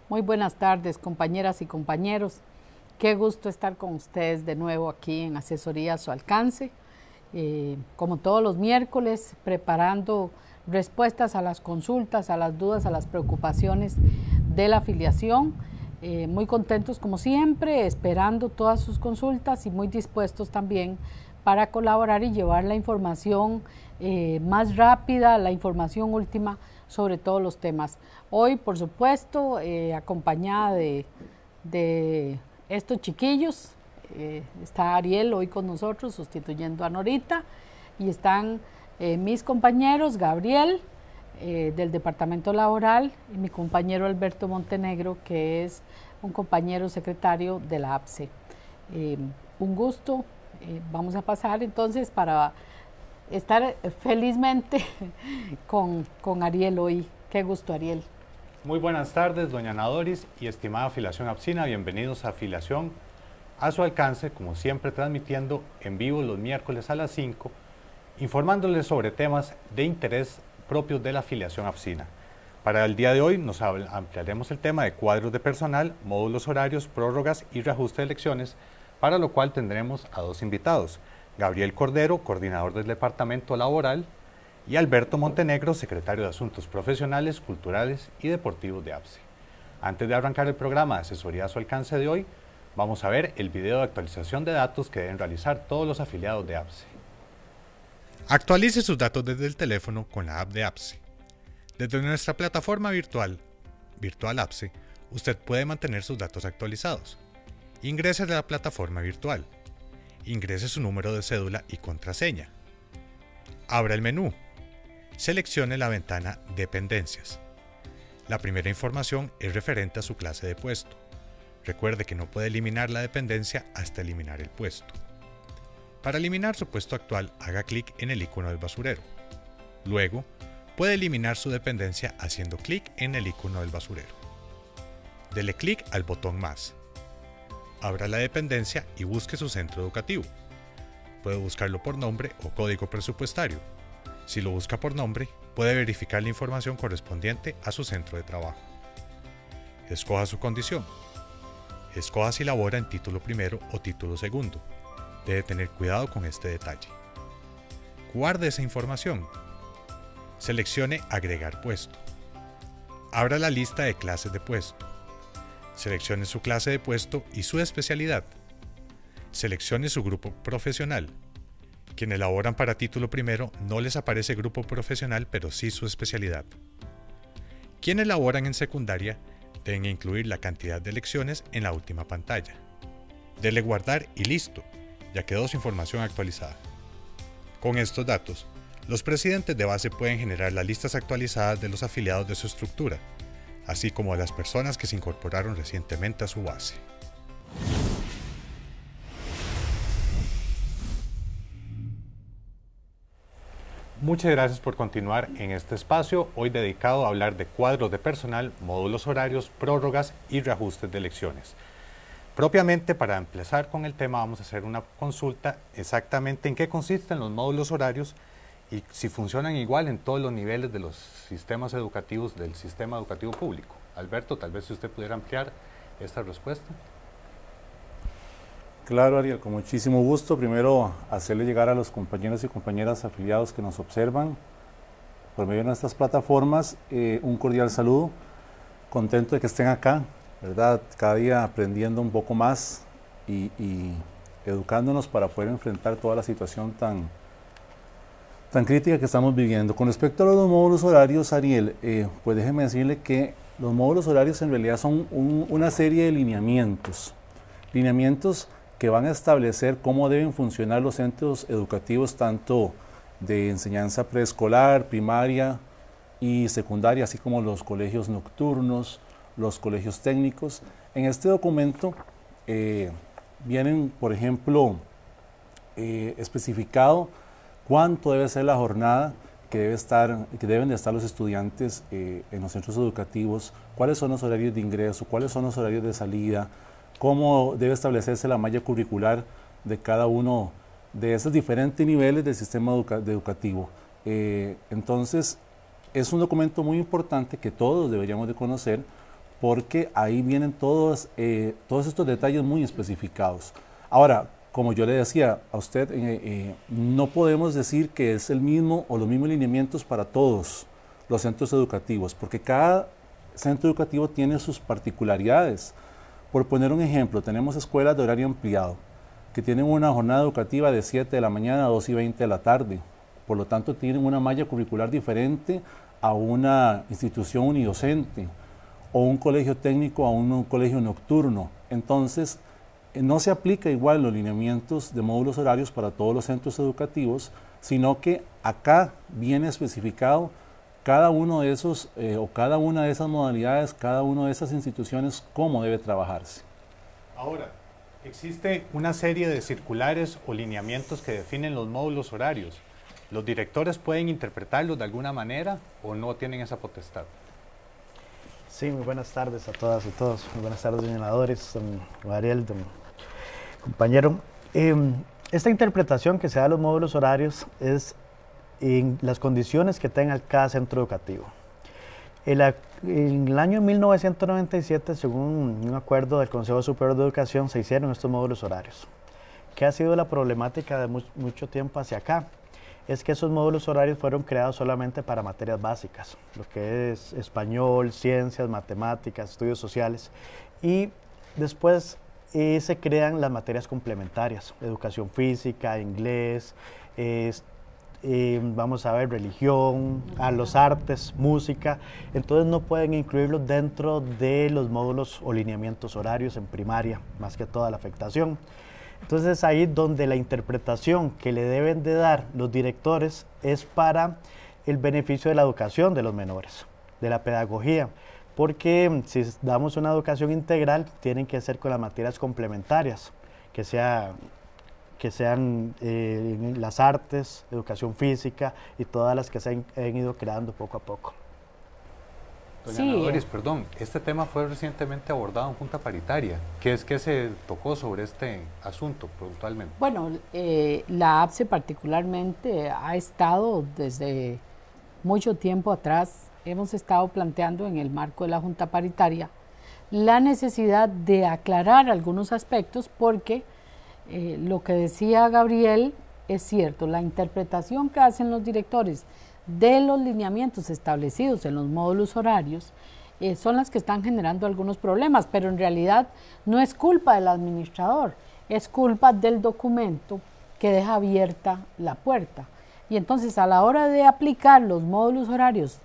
Muy buenas tardes, compañeras y compañeros. Qué gusto estar con ustedes de nuevo aquí en Asesoría a su alcance. Como todos los miércoles, preparando respuestas a las consultas, a las dudas, a las preocupaciones de la afiliación. Muy contentos como siempre, esperando todas sus consultas y muy dispuestos también para colaborar y llevar la información más rápida, la información última sobre todos los temas. Hoy, por supuesto, acompañada de estos chiquillos, está Ariel hoy con nosotros sustituyendo a Norita y están mis compañeros Gabriel del Departamento Laboral y mi compañero Alberto Montenegro, que es un compañero secretario de la APSE. Un gusto, vamos a pasar entonces para estar felizmente con Ariel hoy. Qué gusto, Ariel. Muy buenas tardes, doña Ana Doris y estimada afiliación APSINA. Bienvenidos a Afiliación a su alcance, como siempre transmitiendo en vivo los miércoles a las 5, informándoles sobre temas de interés propios de la afiliación APSINA. Para el día de hoy nos ampliaremos el tema de cuadros de personal, módulos horarios, prórrogas y reajuste de elecciones, para lo cual tendremos a dos invitados: Gabriel Cordero, coordinador del Departamento Laboral, y Alberto Montenegro, secretario de Asuntos Profesionales, Culturales y Deportivos de APSE. Antes de arrancar el programa de asesoría a su alcance de hoy, vamos a ver el video de actualización de datos que deben realizar todos los afiliados de APSE. Actualice sus datos desde el teléfono con la app de APSE. Desde nuestra plataforma virtual, Virtual APSE, usted puede mantener sus datos actualizados. Ingrese a la plataforma virtual. Ingrese su número de cédula y contraseña. Abra el menú. Seleccione la ventana Dependencias. La primera información es referente a su clase de puesto. Recuerde que no puede eliminar la dependencia hasta eliminar el puesto. Para eliminar su puesto actual, haga clic en el icono del basurero. Luego, puede eliminar su dependencia haciendo clic en el icono del basurero. Dele clic al botón Más. Abra la dependencia y busque su centro educativo. Puede buscarlo por nombre o código presupuestario. Si lo busca por nombre, puede verificar la información correspondiente a su centro de trabajo. Escoja su condición. Escoja si labora en título primero o título segundo. Debe tener cuidado con este detalle. Guarde esa información. Seleccione Agregar puesto. Abra la lista de clases de puesto. Seleccione su clase de puesto y su especialidad. Seleccione su grupo profesional. Quienes laboran para título primero no les aparece grupo profesional, pero sí su especialidad. Quienes laboran en secundaria deben incluir la cantidad de lecciones en la última pantalla. Dele guardar y listo, ya quedó su información actualizada. Con estos datos, los presidentes de base pueden generar las listas actualizadas de los afiliados de su estructura, así como de las personas que se incorporaron recientemente a su base. Muchas gracias por continuar en este espacio, hoy dedicado a hablar de cuadros de personal, módulos horarios, prórrogas y reajustes de elecciones. Propiamente, para empezar con el tema, vamos a hacer una consulta exactamente en qué consisten los módulos horarios y si funcionan igual en todos los niveles de los sistemas educativos del sistema educativo público. Alberto, tal vez si usted pudiera ampliar esta respuesta. Claro, Ariel, con muchísimo gusto. Primero, hacerle llegar a los compañeros y compañeras afiliados que nos observan por medio de nuestras plataformas un cordial saludo. Contento de que estén acá, ¿verdad? Cada día aprendiendo un poco más y educándonos para poder enfrentar toda la situación tan crítica que estamos viviendo. Con respecto a los módulos horarios, Ariel, pues déjeme decirle que los módulos horarios en realidad son una serie de lineamientos que van a establecer cómo deben funcionar los centros educativos, tanto de enseñanza preescolar, primaria y secundaria, así como los colegios nocturnos, los colegios técnicos. En este documento vienen, por ejemplo, especificado cuánto debe ser la jornada que deben de estar los estudiantes en los centros educativos, cuáles son los horarios de ingreso, cuáles son los horarios de salida, cómo debe establecerse la malla curricular de cada uno de esos diferentes niveles del sistema educativo. Entonces, es un documento muy importante que todos deberíamos de conocer porque ahí vienen todos estos detalles muy especificados. Ahora, como yo le decía a usted, no podemos decir que es el mismo o los mismos lineamientos para todos los centros educativos, porque cada centro educativo tiene sus particularidades. Por poner un ejemplo, tenemos escuelas de horario ampliado, que tienen una jornada educativa de 7 de la mañana a 2:20 de la tarde. Por lo tanto, tienen una malla curricular diferente a una institución unidocente, o un colegio técnico a un colegio nocturno. Entonces, no se aplica igual los lineamientos de módulos horarios para todos los centros educativos, sino que acá viene especificado cada uno de esos, o cada una de esas modalidades, cada una de esas instituciones, cómo debe trabajarse. Ahora, existe una serie de circulares o lineamientos que definen los módulos horarios. ¿Los directores pueden interpretarlos de alguna manera o no tienen esa potestad? Sí, muy buenas tardes a todas y todos. Muy buenas tardes, señaladores, don Gabriel, don compañero. Esta interpretación que se da de los módulos horarios es en las condiciones que tenga cada centro educativo. En el año 1997, según un acuerdo del Consejo Superior de Educación, se hicieron estos módulos horarios. ¿Qué ha sido la problemática de mucho tiempo hacia acá? Es que esos módulos horarios fueron creados solamente para materias básicas, lo que es español, ciencias, matemáticas, estudios sociales, y después se crean las materias complementarias, educación física, inglés, vamos a ver, religión, los artes, música. Entonces no pueden incluirlos dentro de los módulos o lineamientos horarios en primaria, más que toda la afectación. Entonces ahí donde la interpretación que le deben de dar los directores es para el beneficio de la educación de los menores, de la pedagogía, porque si damos una educación integral tienen que ser con las materias complementarias, que sean las artes, educación física y todas las que se han ido creando poco a poco. Doña Ana Doris, perdón, este tema fue recientemente abordado en Junta Paritaria. ¿Qué es que se tocó sobre este asunto puntualmente? Bueno, la APSE particularmente ha estado desde mucho tiempo atrás, hemos estado planteando en el marco de la Junta Paritaria la necesidad de aclarar algunos aspectos porque lo que decía Gabriel es cierto, la interpretación que hacen los directores de los lineamientos establecidos en los módulos horarios son las que están generando algunos problemas, pero en realidad no es culpa del administrador, es culpa del documento que deja abierta la puerta. Y entonces a la hora de aplicar los módulos horarios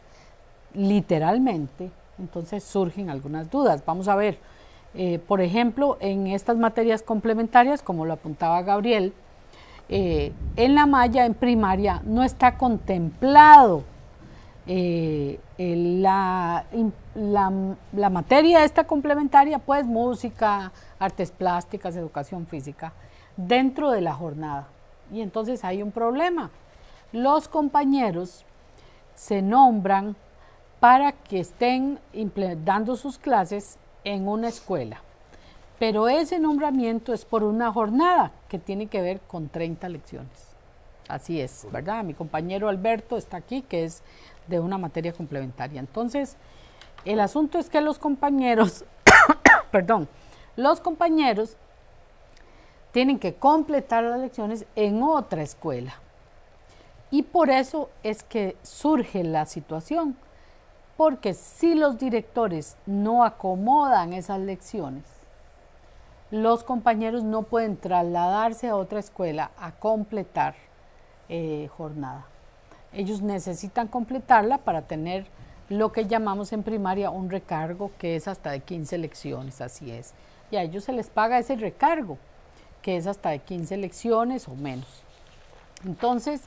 literalmente, entonces surgen algunas dudas. Vamos a ver, por ejemplo, en estas materias complementarias, como lo apuntaba Gabriel, en la malla en primaria no está contemplado la materia esta complementaria, pues música, artes plásticas, educación física, dentro de la jornada. Y entonces hay un problema. Los compañeros se nombran para que estén dando sus clases en una escuela. Pero ese nombramiento es por una jornada que tiene que ver con 30 lecciones. Así es, ¿verdad? Mi compañero Alberto está aquí, que es de una materia complementaria. Entonces, el asunto es que los compañeros, perdón, los compañeros tienen que completar las lecciones en otra escuela. Y por eso es que surge la situación, porque si los directores no acomodan esas lecciones, los compañeros no pueden trasladarse a otra escuela a completar jornada. Ellos necesitan completarla para tener lo que llamamos en primaria un recargo, que es hasta de 15 lecciones, así es. Y a ellos se les paga ese recargo, que es hasta de 15 lecciones o menos. Entonces,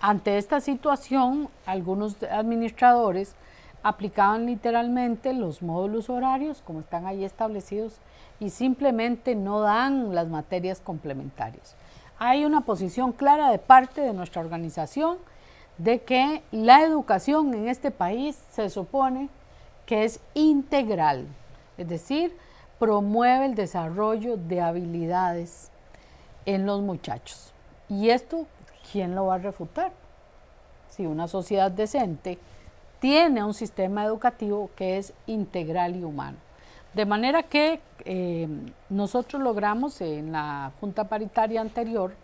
ante esta situación, algunos administradores aplicaban literalmente los módulos horarios, como están ahí establecidos, y simplemente no dan las materias complementarias. Hay una posición clara de parte de nuestra organización de que la educación en este país se supone que es integral, es decir, promueve el desarrollo de habilidades en los muchachos. Y esto, ¿quién lo va a refutar? Si una sociedad decente tiene un sistema educativo que es integral y humano. De manera que nosotros logramos en la Junta Paritaria anterior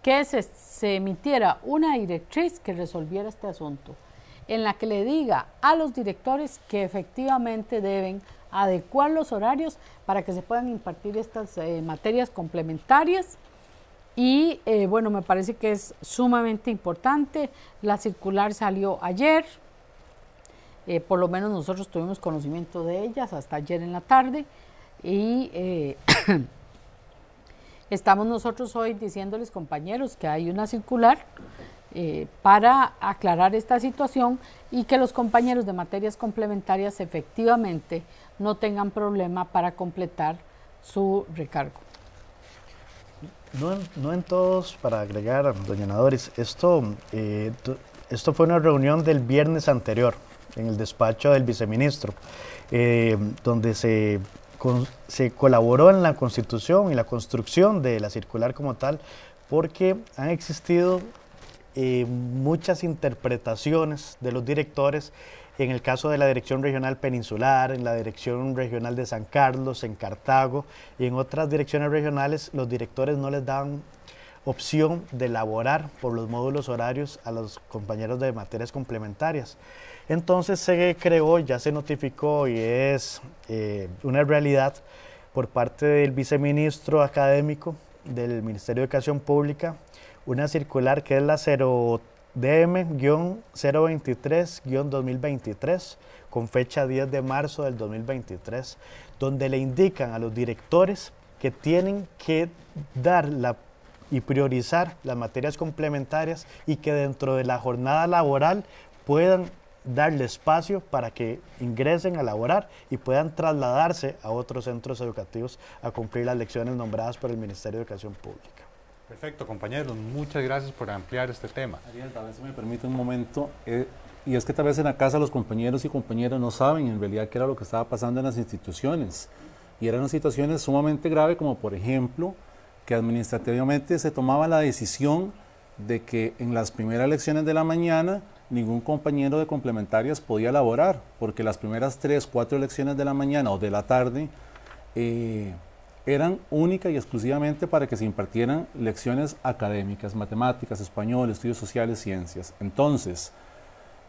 que se emitiera una directriz que resolviera este asunto, en la que le diga a los directores que efectivamente deben adecuar los horarios para que se puedan impartir estas materias complementarias. Y bueno, me parece que es sumamente importante. La circular salió ayer, por lo menos nosotros tuvimos conocimiento de ellas hasta ayer en la tarde, y estamos nosotros hoy diciéndoles, compañeros, que hay una circular para aclarar esta situación y que los compañeros de materias complementarias efectivamente no tengan problema para completar su recargo. No en todos, para agregar, doña Nadoris, esto fue una reunión del viernes anterior en el despacho del viceministro, donde se colaboró en la constitución y la construcción de la circular como tal, porque han existido muchas interpretaciones de los directores en el caso de la Dirección Regional Peninsular, en la Dirección Regional de San Carlos, en Cartago y en otras direcciones regionales. Los directores no les dan opción de elaborar por los módulos horarios a los compañeros de materias complementarias. Entonces se creó, ya se notificó y es una realidad por parte del viceministro académico del Ministerio de Educación Pública, una circular que es la DM-023-2023, con fecha 10 de marzo del 2023, donde le indican a los directores que tienen que dar y priorizar las materias complementarias y que dentro de la jornada laboral puedan darle espacio para que ingresen a laborar y puedan trasladarse a otros centros educativos a cumplir las lecciones nombradas por el Ministerio de Educación Pública. Perfecto, compañeros, muchas gracias por ampliar este tema. Ariel, tal vez se me permite un momento, y es que tal vez en la casa los compañeros y compañeras no saben en realidad qué era lo que estaba pasando en las instituciones, y eran situaciones sumamente graves, como por ejemplo, que administrativamente se tomaba la decisión de que en las primeras lecciones de la mañana ningún compañero de complementarias podía laborar, porque las primeras 3, 4 lecciones de la mañana o de la tarde eran única y exclusivamente para que se impartieran lecciones académicas, matemáticas, español, estudios sociales, ciencias. Entonces,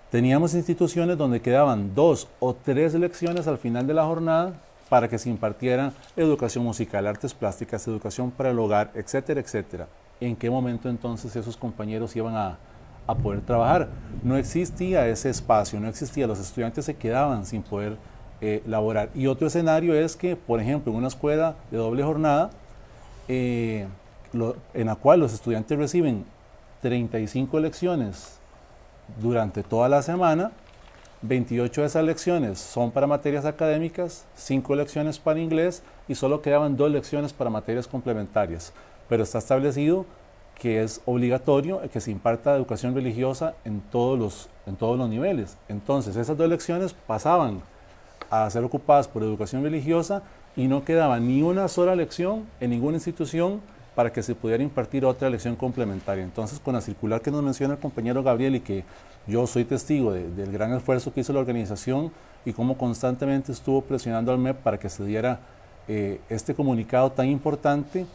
teníamos instituciones donde quedaban 2 o 3 lecciones al final de la jornada para que se impartieran educación musical, artes plásticas, educación para el hogar, etcétera, etcétera. ¿En qué momento entonces esos compañeros iban a poder trabajar? No existía ese espacio, no existía, los estudiantes se quedaban sin poder laborar. Y otro escenario es que, por ejemplo, en una escuela de doble jornada, en la cual los estudiantes reciben 35 lecciones durante toda la semana, 28 de esas lecciones son para materias académicas, 5 lecciones para inglés y solo quedaban 2 lecciones para materias complementarias. Pero está establecido que es obligatorio que se imparta educación religiosa en todos los niveles. Entonces, esas 2 lecciones pasaban a ser ocupadas por educación religiosa y no quedaba ni una sola lección en ninguna institución para que se pudiera impartir otra lección complementaria. Entonces, con la circular que nos menciona el compañero Gabriel y que yo soy testigo del gran esfuerzo que hizo la organización y cómo constantemente estuvo presionando al MEP para que se diera este comunicado tan importante,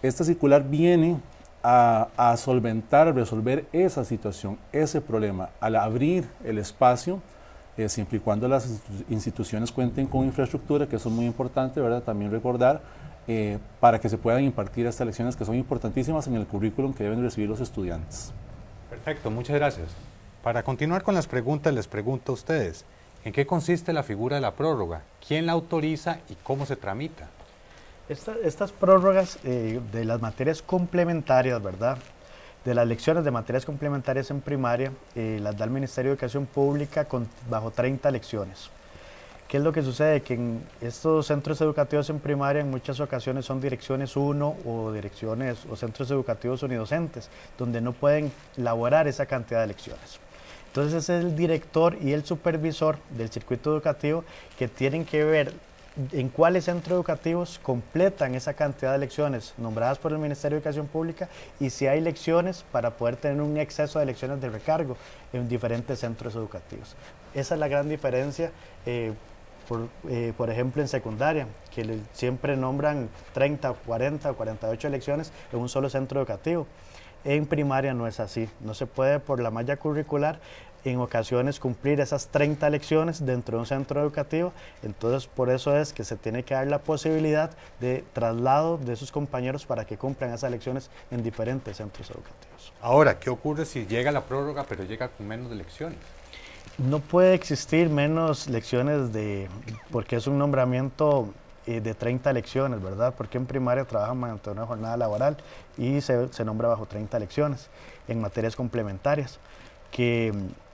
esta circular viene a solventar, a resolver esa situación, ese problema, al abrir el espacio, siempre y cuando las instituciones cuenten con infraestructura, que eso es muy importante, ¿verdad? También recordar, para que se puedan impartir estas lecciones que son importantísimas en el currículum que deben recibir los estudiantes. Perfecto, muchas gracias. Para continuar con las preguntas, les pregunto a ustedes, ¿en qué consiste la figura de la prórroga? ¿Quién la autoriza y cómo se tramita? Estas prórrogas de las materias complementarias, ¿verdad?, de las lecciones de materias complementarias en primaria, las da el Ministerio de Educación Pública bajo 30 lecciones. ¿Qué es lo que sucede? Que en estos centros educativos en primaria en muchas ocasiones son direcciones 1 o direcciones o centros educativos unidocentes, donde no pueden elaborar esa cantidad de lecciones. Entonces es el director y el supervisor del circuito educativo que tienen que ver en cuáles centros educativos completan esa cantidad de lecciones nombradas por el Ministerio de Educación Pública y si hay lecciones para poder tener un exceso de lecciones de recargo en diferentes centros educativos. Esa es la gran diferencia, por ejemplo, en secundaria, que siempre nombran 30, 40 o 48 lecciones en un solo centro educativo. En primaria no es así, no se puede por la malla curricular en ocasiones cumplir esas 30 lecciones dentro de un centro educativo, entonces por eso es que se tiene que dar la posibilidad de traslado de sus compañeros para que cumplan esas lecciones en diferentes centros educativos. Ahora, ¿qué ocurre si llega la prórroga pero llega con menos de lecciones? No puede existir menos lecciones porque es un nombramiento de 30 lecciones, ¿verdad? Porque en primaria trabajan durante una jornada laboral y se nombra bajo 30 lecciones en materias complementarias, que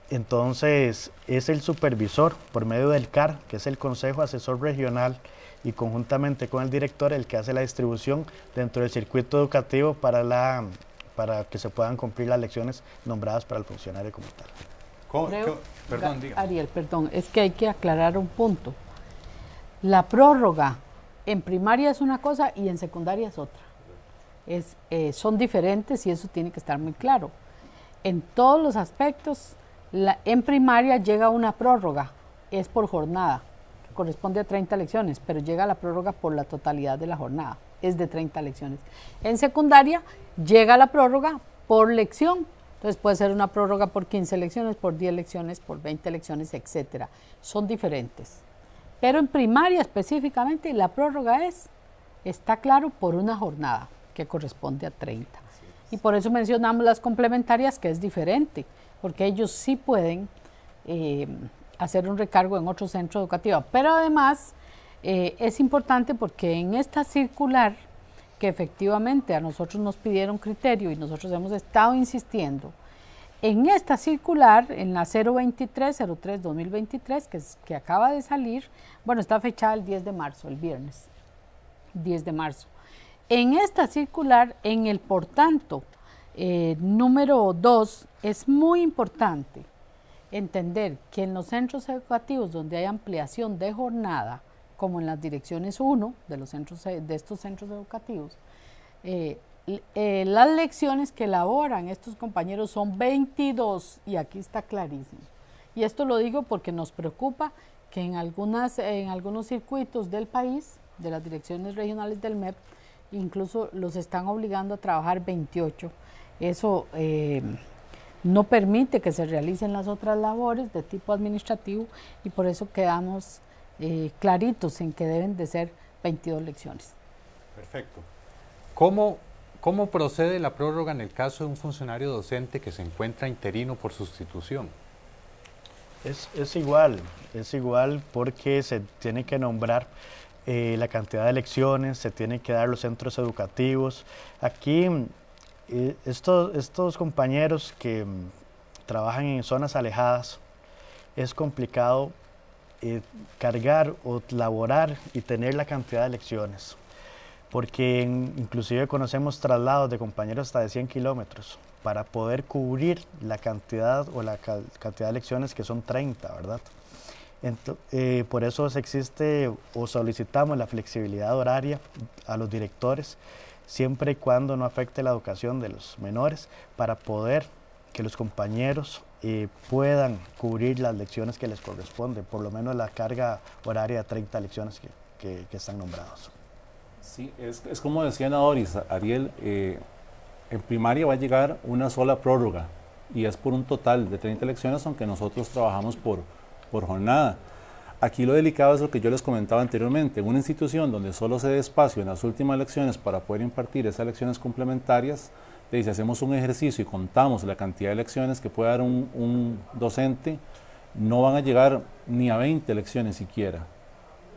entonces es el supervisor por medio del CAR, que es el Consejo Asesor Regional, y conjuntamente con el director el que hace la distribución dentro del circuito educativo para que se puedan cumplir las lecciones nombradas para el funcionario como tal. Perdón, diga. Ariel, perdón, es que hay que aclarar un punto. La prórroga en primaria es una cosa y en secundaria es otra. Son diferentes y eso tiene que estar muy claro. En todos los aspectos, en primaria llega una prórroga, es por jornada, que corresponde a 30 lecciones, pero llega la prórroga por la totalidad de la jornada, es de 30 lecciones. En secundaria llega la prórroga por lección, entonces puede ser una prórroga por 15 lecciones, por 10 lecciones, por 20 lecciones, etcétera. Son diferentes. Pero en primaria específicamente la prórroga está claro, por una jornada que corresponde a 30. Y por eso mencionamos las complementarias, que es diferente, porque ellos sí pueden hacer un recargo en otro centro educativo. Pero además es importante porque en esta circular, que efectivamente a nosotros nos pidieron criterio y nosotros hemos estado insistiendo, en esta circular, en la 023-03-2023, que acaba de salir, bueno, está fechada el 10 de marzo, el viernes, 10 de marzo. En esta circular, en el por tanto, número 2, es muy importante entender que en los centros educativos donde hay ampliación de jornada, como en las direcciones 1 de estos centros educativos, las lecciones que elaboran estos compañeros son 22 y aquí está clarísimo. Y esto lo digo porque nos preocupa que en algunos circuitos del país, de las direcciones regionales del MEP, incluso los están obligando a trabajar 28. Eso no permite que se realicen las otras labores de tipo administrativo y por eso quedamos claritos en que deben de ser 22 lecciones. Perfecto. ¿Cómo procede la prórroga en el caso de un funcionario docente que se encuentra interino por sustitución? Es igual porque se tiene que nombrar la cantidad de lecciones, se tiene que dar los centros educativos. Aquí estos compañeros que trabajan en zonas alejadas, es complicado cargar o laborar y tener la cantidad de lecciones, porque inclusive conocemos traslados de compañeros hasta de 100 kilómetros para poder cubrir la cantidad o la cantidad de lecciones que son 30, ¿verdad? Por eso existe o solicitamos la flexibilidad horaria a los directores, siempre y cuando no afecte la educación de los menores, para poder que los compañeros puedan cubrir las lecciones que les corresponden, por lo menos la carga horaria de 30 lecciones que están nombrados. Sí, es como decía Ana Doris, Ariel, en primaria va a llegar una sola prórroga y es por un total de 30 lecciones, aunque nosotros trabajamos por jornada. Aquí lo delicado es lo que yo les comentaba anteriormente, en una institución donde solo se dé espacio en las últimas lecciones para poder impartir esas lecciones complementarias, si hacemos un ejercicio y contamos la cantidad de lecciones que puede dar un docente, no van a llegar ni a 20 lecciones siquiera.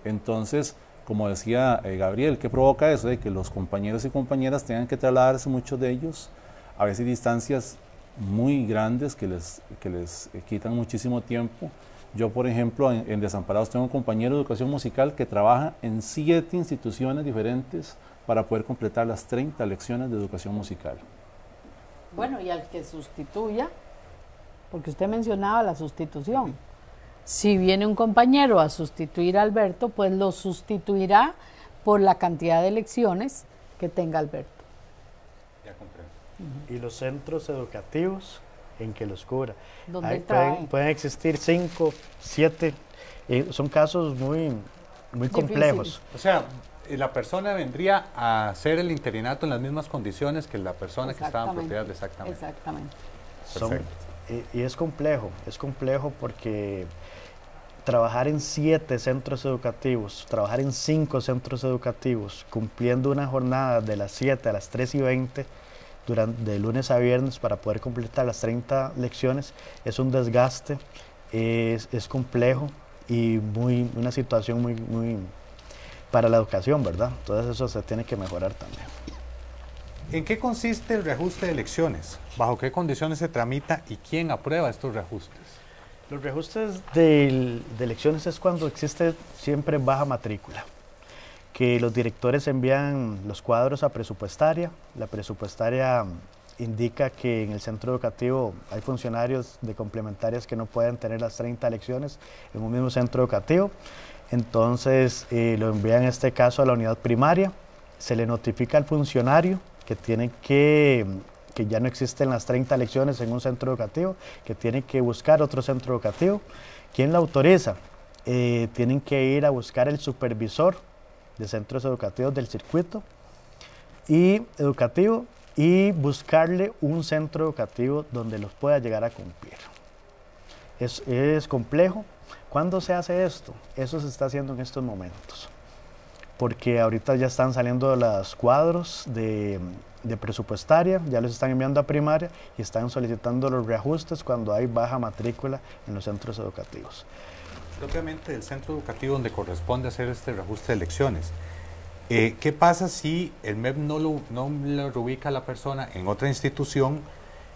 Entonces, como decía Gabriel, ¿qué provoca eso? De que los compañeros y compañeras tengan que trasladarse, muchos de ellos, a veces distancias muy grandes que les quitan muchísimo tiempo. Yo, por ejemplo, en Desamparados tengo un compañero de educación musical que trabaja en 7 instituciones diferentes para poder completar las 30 lecciones de educación musical. Bueno, y al que sustituya, porque usted mencionaba la sustitución, Si viene un compañero a sustituir a Alberto, pues lo sustituirá por la cantidad de elecciones que tenga Alberto. Ya comprendo. Y los centros educativos en que los cubra. ¿Dónde Pueden existir 5, 7, son casos muy complejos. O sea, la persona vendría a hacer el interinato en las mismas condiciones que la persona que estaba en propiedad, exactamente. Exactamente. Y es complejo porque trabajar en 7 centros educativos, trabajar en 5 centros educativos, cumpliendo una jornada de las 7 a las 3:20, de lunes a viernes para poder completar las 30 lecciones, es un desgaste, es complejo y una situación muy para la educación, ¿verdad? Entonces eso se tiene que mejorar también. ¿En qué consiste el reajuste de elecciones? ¿Bajo qué condiciones se tramita y quién aprueba estos reajustes? Los reajustes de elecciones es cuando existe siempre baja matrícula, que los directores envían los cuadros a presupuestaria. La presupuestaria indica que en el centro educativo hay funcionarios de complementarias que no pueden tener las 30 elecciones en un mismo centro educativo. Entonces lo envían en este caso a la unidad primaria, se le notifica al funcionario que ya no existen las 30 elecciones en un centro educativo, que tiene que buscar otro centro educativo. ¿Quién la autoriza? Tienen que ir a buscar el supervisor de centros educativos del circuito educativo y buscarle un centro educativo donde los pueda llegar a cumplir. Es complejo. ¿Cuándo se hace esto? Eso se está haciendo en estos momentos, porque ahorita ya están saliendo los cuadros de presupuestaria, ya los están enviando a primaria y están solicitando los reajustes cuando hay baja matrícula en los centros educativos. Propiamente del centro educativo donde corresponde hacer este reajuste de elecciones. ¿Qué pasa si el MEP no lo reubica a la persona en otra institución?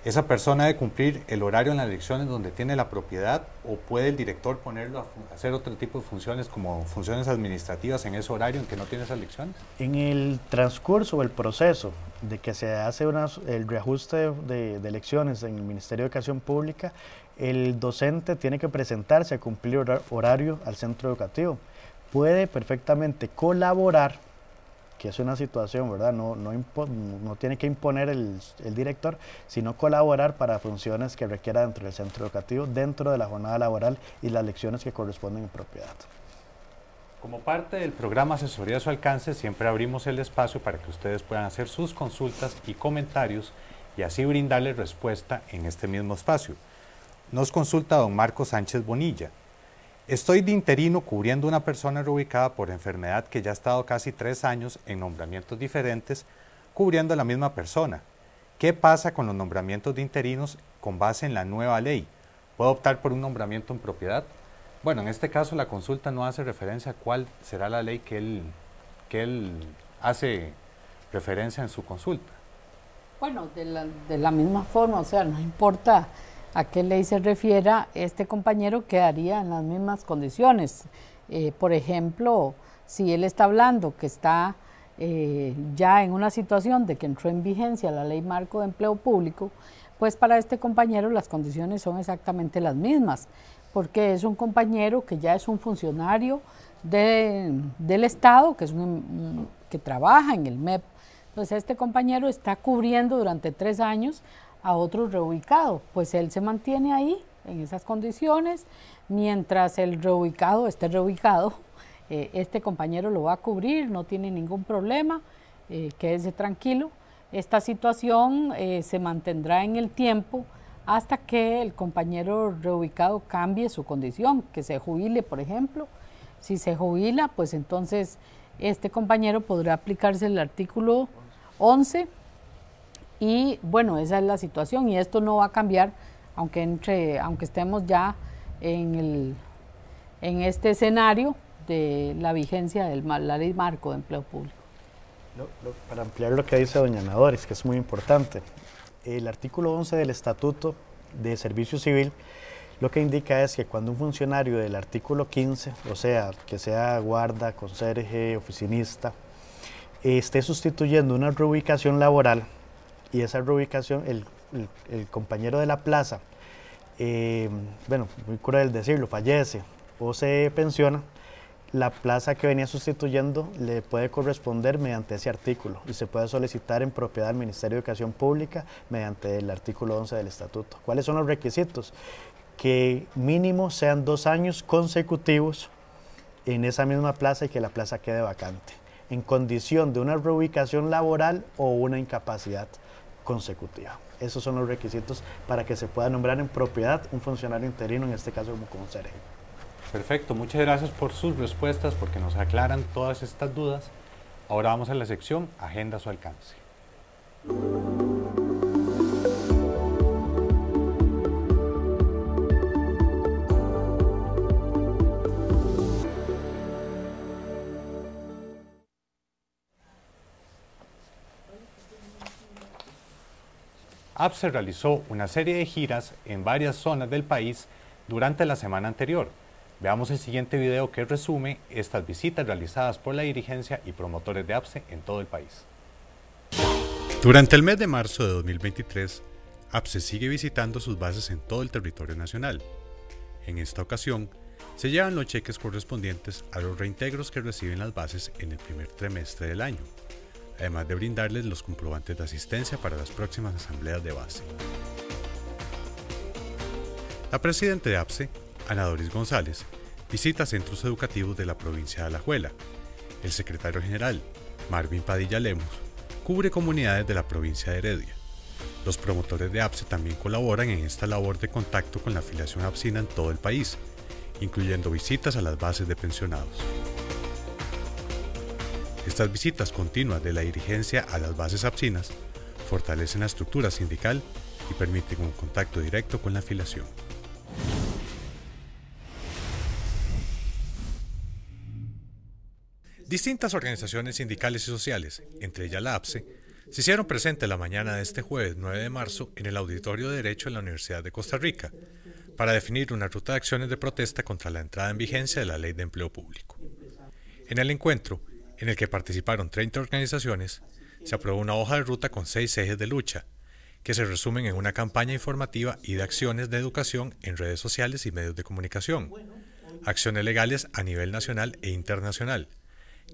¿Esa persona debe cumplir el horario en las elecciones donde tiene la propiedad o puede el director ponerlo a hacer otro tipo de funciones como funciones administrativas en ese horario en que no tiene esas elecciones? En el transcurso o el proceso de que se hace el reajuste de elecciones en el Ministerio de Educación Pública, el docente tiene que presentarse a cumplir horario al centro educativo. Puede perfectamente colaborar, que es una situación, ¿verdad? No tiene que imponer el director, sino colaborar para funciones que requiera dentro del centro educativo, dentro de la jornada laboral y las lecciones que corresponden en propiedad. Como parte del programa Asesoría a su alcance, siempre abrimos el espacio para que ustedes puedan hacer sus consultas y comentarios y así brindarles respuesta en este mismo espacio. Nos consulta don Marco Sánchez Bonilla. Estoy de interino cubriendo una persona reubicada por enfermedad que ya ha estado casi 3 años en nombramientos diferentes, cubriendo a la misma persona. ¿Qué pasa con los nombramientos de interinos con base en la nueva ley? ¿Puedo optar por un nombramiento en propiedad? Bueno, en este caso la consulta no hace referencia a cuál será la ley que él hace referencia en su consulta. Bueno, de la misma forma, o sea, no importa a qué ley se refiera, este compañero quedaría en las mismas condiciones. Por ejemplo, si él está hablando que está ya en una situación de que entró en vigencia la Ley Marco de Empleo Público, pues para este compañero las condiciones son exactamente las mismas, porque es un compañero que ya es un funcionario del Estado, que trabaja en el MEP. Entonces este compañero está cubriendo durante 3 años a otro reubicado, pues él se mantiene ahí en esas condiciones, mientras el reubicado esté reubicado, este compañero lo va a cubrir, no tiene ningún problema, quédese tranquilo. Esta situación se mantendrá en el tiempo hasta que el compañero reubicado cambie su condición, que se jubile, por ejemplo. Si se jubila, pues entonces este compañero podrá aplicarse el artículo 11. Y bueno, esa es la situación y esto no va a cambiar aunque estemos ya en este escenario de la vigencia de la Ley Marco de Empleo Público. Para ampliar lo que dice doña Ana Doris, que es muy importante, el artículo 11 del Estatuto de Servicio Civil lo que indica es que cuando un funcionario del artículo 15, o sea, que sea guarda, conserje, oficinista, esté sustituyendo una reubicación laboral, y esa reubicación, el compañero de la plaza bueno, muy cruel decirlo, fallece o se pensiona, la plaza que venía sustituyendo le puede corresponder mediante ese artículo y se puede solicitar en propiedad al Ministerio de Educación Pública mediante el artículo 11 del Estatuto. ¿Cuáles son los requisitos? Que mínimo sean 2 años consecutivos en esa misma plaza y que la plaza quede vacante, en condición de una reubicación laboral o una incapacidad consecutiva. Esos son los requisitos para que se pueda nombrar en propiedad un funcionario interino, en este caso como conserje. Perfecto, muchas gracias por sus respuestas porque nos aclaran todas estas dudas. Ahora vamos a la sección Agenda a su alcance. APSE realizó una serie de giras en varias zonas del país durante la semana anterior. Veamos el siguiente video que resume estas visitas realizadas por la dirigencia y promotores de APSE en todo el país. Durante el mes de marzo de 2023, APSE sigue visitando sus bases en todo el territorio nacional. En esta ocasión, se llevan los cheques correspondientes a los reintegros que reciben las bases en el primer trimestre del año, además de brindarles los comprobantes de asistencia para las próximas asambleas de base. La presidenta de APSE, Ana Doris González, visita centros educativos de la provincia de Alajuela. El secretario general, Marvin Padilla Lemos, cubre comunidades de la provincia de Heredia. Los promotores de APSE también colaboran en esta labor de contacto con la afiliación apsina en todo el país, incluyendo visitas a las bases de pensionados. Estas visitas continuas de la dirigencia a las bases apsinas fortalecen la estructura sindical y permiten un contacto directo con la afiliación. Distintas organizaciones sindicales y sociales, entre ellas la APSE, se hicieron presentes la mañana de este jueves 9 de marzo en el Auditorio de Derecho de la Universidad de Costa Rica para definir una ruta de acciones de protesta contra la entrada en vigencia de la Ley de Empleo Público. En el encuentro, en el que participaron 30 organizaciones, se aprobó una hoja de ruta con 6 ejes de lucha, que se resumen en una campaña informativa y de acciones de educación en redes sociales y medios de comunicación, acciones legales a nivel nacional e internacional,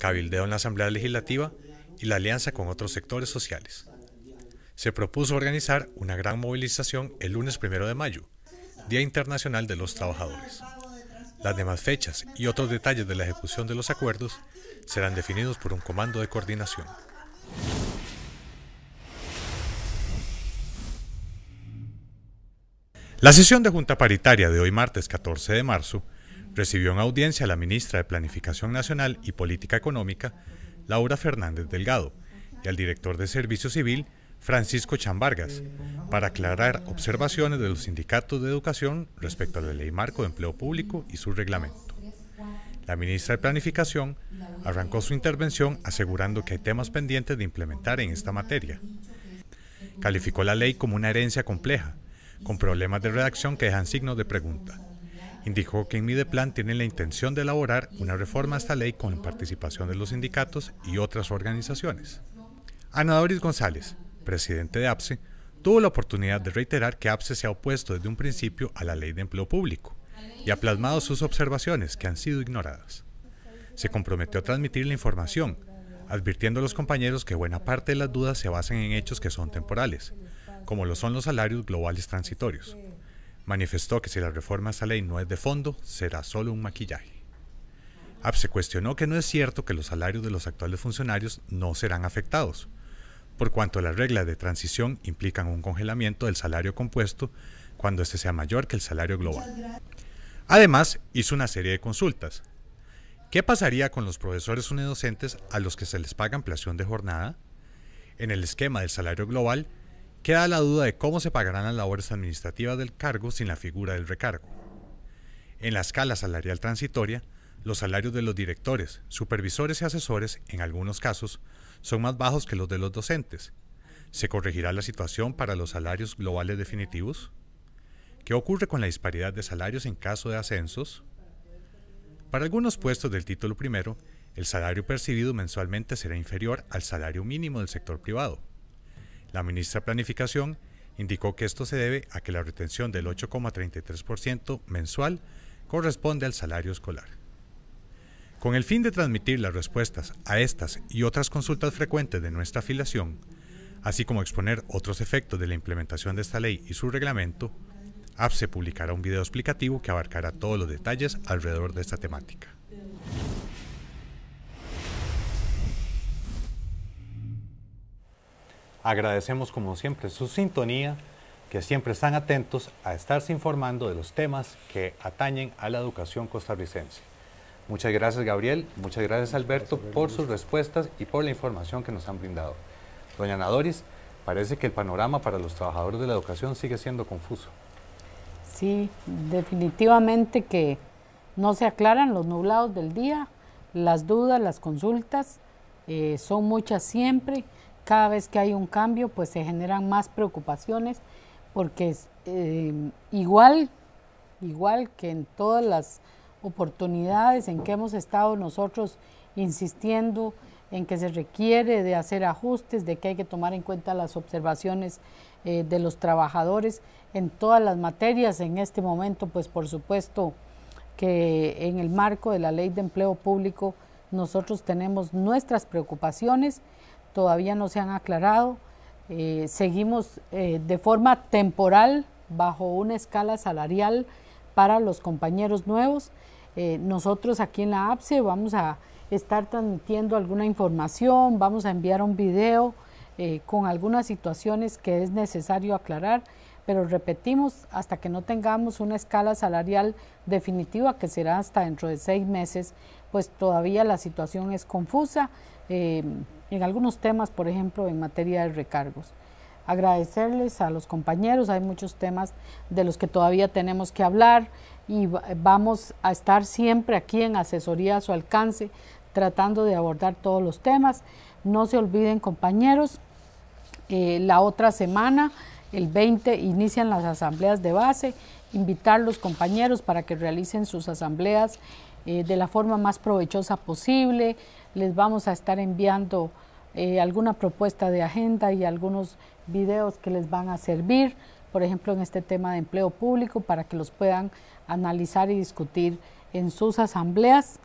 cabildeo en la Asamblea Legislativa y la alianza con otros sectores sociales. Se propuso organizar una gran movilización el lunes 1 de mayo, Día Internacional de los Trabajadores. Las demás fechas y otros detalles de la ejecución de los acuerdos serán definidos por un comando de coordinación. La sesión de Junta Paritaria de hoy martes 14 de marzo recibió en audiencia a la ministra de Planificación Nacional y Política Económica, Laura Fernández Delgado, y al director de Servicio Civil, Francisco Chambargas, para aclarar observaciones de los sindicatos de educación respecto a la Ley Marco de Empleo Público y su reglamento. La ministra de Planificación arrancó su intervención asegurando que hay temas pendientes de implementar en esta materia. Calificó la ley como una herencia compleja, con problemas de redacción que dejan signos de pregunta. Indicó que en Mideplan tienen la intención de elaborar una reforma a esta ley con participación de los sindicatos y otras organizaciones. Ana Doris González, presidente de APSE, tuvo la oportunidad de reiterar que APSE se ha opuesto desde un principio a la Ley de Empleo Público y ha plasmado sus observaciones que han sido ignoradas. Se comprometió a transmitir la información, advirtiendo a los compañeros que buena parte de las dudas se basan en hechos que son temporales, como lo son los salarios globales transitorios. Manifestó que si la reforma a esta ley no es de fondo, será solo un maquillaje. APSE cuestionó que no es cierto que los salarios de los actuales funcionarios no serán afectados, por cuanto las reglas de transición implican un congelamiento del salario compuesto cuando éste sea mayor que el salario global. Además, hizo una serie de consultas. ¿Qué pasaría con los profesores unidocentes a los que se les paga ampliación de jornada? En el esquema del salario global, queda la duda de cómo se pagarán las labores administrativas del cargo sin la figura del recargo. En la escala salarial transitoria, los salarios de los directores, supervisores y asesores, en algunos casos, son más bajos que los de los docentes. ¿Se corregirá la situación para los salarios globales definitivos? ¿Qué ocurre con la disparidad de salarios en caso de ascensos? Para algunos puestos del título primero, el salario percibido mensualmente será inferior al salario mínimo del sector privado. La ministra de Planificación Indicó que esto se debe a que la retención del 8,33% mensual corresponde al salario escolar. Con el fin de transmitir las respuestas a estas y otras consultas frecuentes de nuestra afiliación, así como exponer otros efectos de la implementación de esta ley y su reglamento, APSE publicará un video explicativo que abarcará todos los detalles alrededor de esta temática. Agradecemos como siempre su sintonía, que siempre están atentos a estarse informando de los temas que atañen a la educación costarricense. Muchas gracias, Gabriel, muchas gracias, Alberto, por sus respuestas y por la información que nos han brindado. Doña Ana Doris, parece que el panorama para los trabajadores de la educación sigue siendo confuso. Sí, definitivamente que no se aclaran los nublados del día, las dudas, las consultas, son muchas siempre. Cada vez que hay un cambio, pues se generan más preocupaciones, porque igual que en todas las oportunidades en que hemos estado nosotros insistiendo en que se requiere de hacer ajustes, de que hay que tomar en cuenta las observaciones de los trabajadores en todas las materias. En este momento, pues por supuesto que en el marco de la Ley de Empleo Público nosotros tenemos nuestras preocupaciones, todavía no se han aclarado, seguimos de forma temporal bajo una escala salarial para los compañeros nuevos. Nosotros aquí en la APSE vamos a estar transmitiendo alguna información, vamos a enviar un video con algunas situaciones que es necesario aclarar, pero repetimos, hasta que no tengamos una escala salarial definitiva, que será hasta dentro de 6 meses, pues todavía la situación es confusa en algunos temas, por ejemplo, en materia de recargos. Agradecerles a los compañeros, hay muchos temas de los que todavía tenemos que hablar y vamos a estar siempre aquí en asesoría a su alcance, tratando de abordar todos los temas. No se olviden, compañeros, la otra semana, el 20, inician las asambleas de base, invitar a los compañeros para que realicen sus asambleas de la forma más provechosa posible. Les vamos a estar enviando alguna propuesta de agenda y algunos videos que les van a servir, por ejemplo en este tema de empleo público, para que los puedan analizar y discutir en sus asambleas.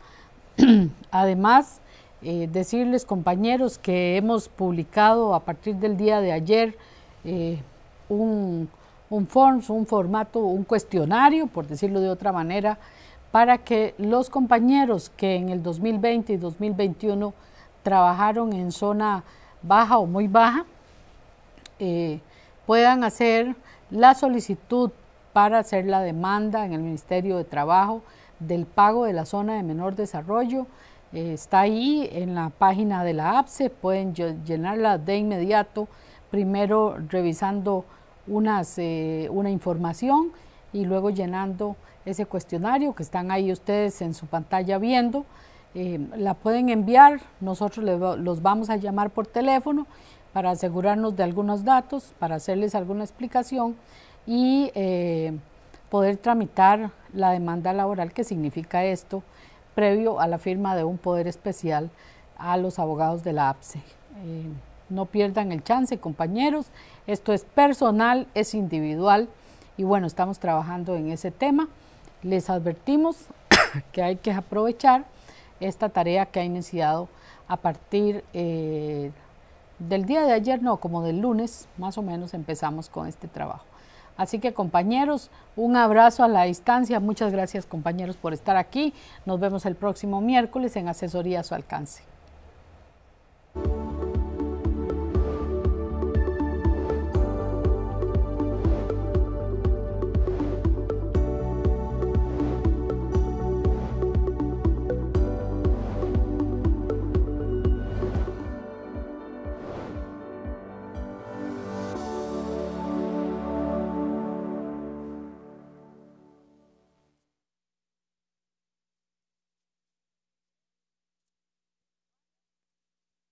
Además, decirles, compañeros, que hemos publicado a partir del día de ayer un formato, un cuestionario, por decirlo de otra manera, para que los compañeros que en el 2020 y 2021 trabajaron en zona baja o muy baja, puedan hacer la solicitud para hacer la demanda en el Ministerio de Trabajo del pago de la zona de menor desarrollo. Está ahí en la página de la APSE, pueden llenarla de inmediato, primero revisando una información y luego llenando ese cuestionario que están ahí ustedes en su pantalla viendo. La pueden enviar, nosotros los vamos a llamar por teléfono para asegurarnos de algunos datos, para hacerles alguna explicación y poder tramitar la demanda laboral, que significa esto, previo a la firma de un poder especial a los abogados de la APSE. No pierdan el chance, compañeros, esto es personal, es individual y bueno, estamos trabajando en ese tema. Les advertimos que hay que aprovechar esta tarea que ha iniciado a partir del día de ayer, no, como del lunes, más o menos empezamos con este trabajo. Así que, compañeros, un abrazo a la distancia. Muchas gracias, compañeros, por estar aquí. Nos vemos el próximo miércoles en Asesoría a su alcance.